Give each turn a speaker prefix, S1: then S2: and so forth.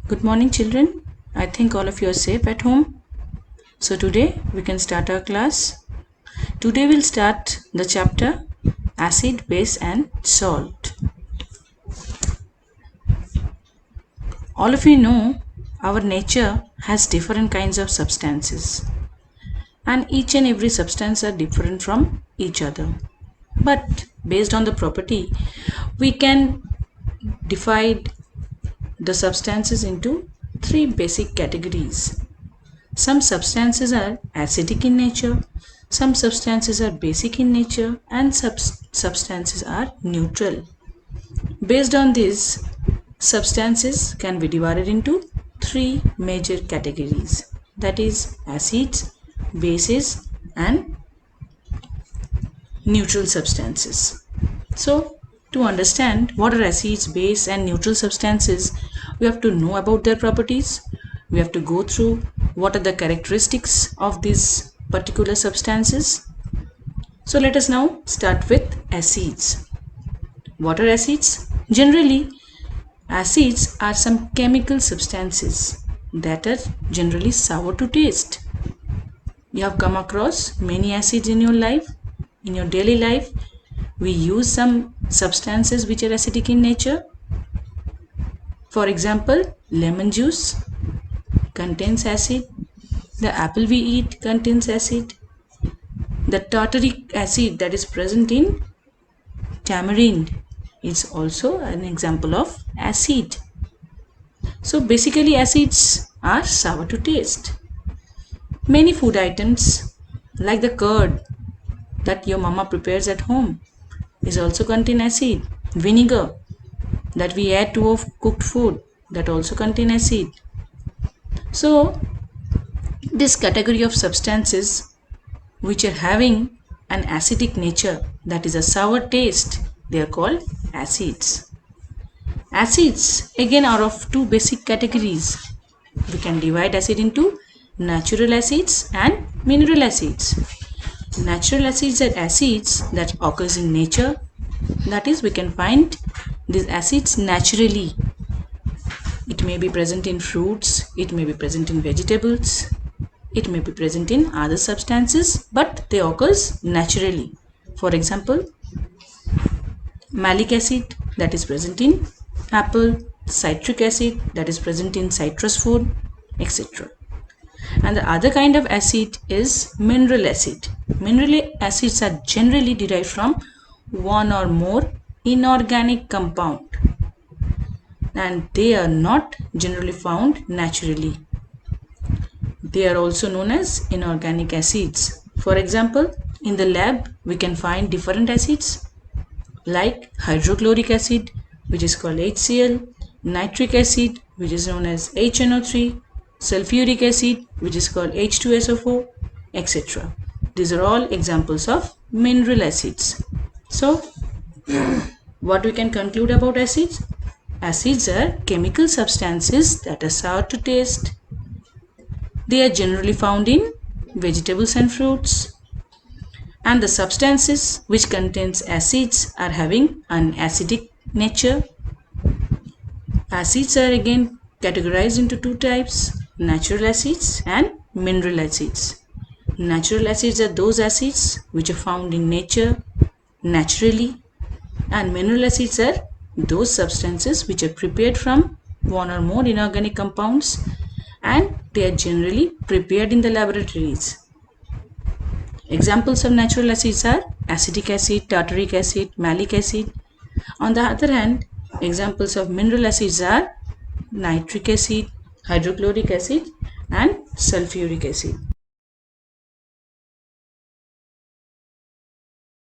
S1: Good morning, children. I think all of you are safe at home. So today we can start our class. Today we'll start the chapter Acid, Base and Salt. All of you know our nature has different kinds of substances, and each and every substance are different from each other. But based on the property, we can divide the substances into three basic categories. Some substances are acidic in nature, some substances are basic in nature, and substances are neutral. Based on this, substances can be divided into three major categories, that is acids, bases, and neutral substances. So, to understand what are acids, base, and neutral substances, we have to know about their properties. We have to go through what are the characteristics of these particular substances. So, let us now start with acids. What are acids? Generally, acids are some chemical substances that are generally sour to taste. You have come across many acids in your life, in your daily life. We use some substances which are acidic in nature. For example, lemon juice contains acid. The apple we eat contains acid. The tartaric acid that is present in tamarind is also an example of acid. So basically acids are sour to taste. Many food items like the curd that your mama prepares at home is also contain acid. Vinegar that we add to our cooked food that also contain acid. So this category of substances which are having an acidic nature, that is a sour taste, they are called acids. Acids again are of two basic categories. We can divide acid into natural acids and mineral acids. Natural acids are acids that occurs in nature, that is we can find these acids naturally. It may be present in fruits, it may be present in vegetables, it may be present in other substances, but they occurs naturally. For example, malic acid that is present in apple, citric acid that is present in citrus food, etc. And the other kind of acid is mineral acid. Mineral acids are generally derived from one or more inorganic compound, and they are not generally found naturally. They are also known as inorganic acids. For example, in the lab we can find different acids like hydrochloric acid, which is called HCl, nitric acid, which is known as HNO3, sulfuric acid, which is called H2SO4, etc. These are all examples of mineral acids. So, what we can conclude about acids? Acids are chemical substances that are sour to taste. They are generally found in vegetables and fruits. And the substances which contains acids are having an acidic nature. Acids are again categorized into two types, natural acids and mineral acids. Natural acids are those acids which are found in nature naturally, and mineral acids are those substances which are prepared from one or more inorganic compounds, and they are generally prepared in the laboratories. Examples of natural acids are acetic acid, tartaric acid, malic acid. On the other hand, examples of mineral acids are nitric acid, hydrochloric acid, and sulfuric acid.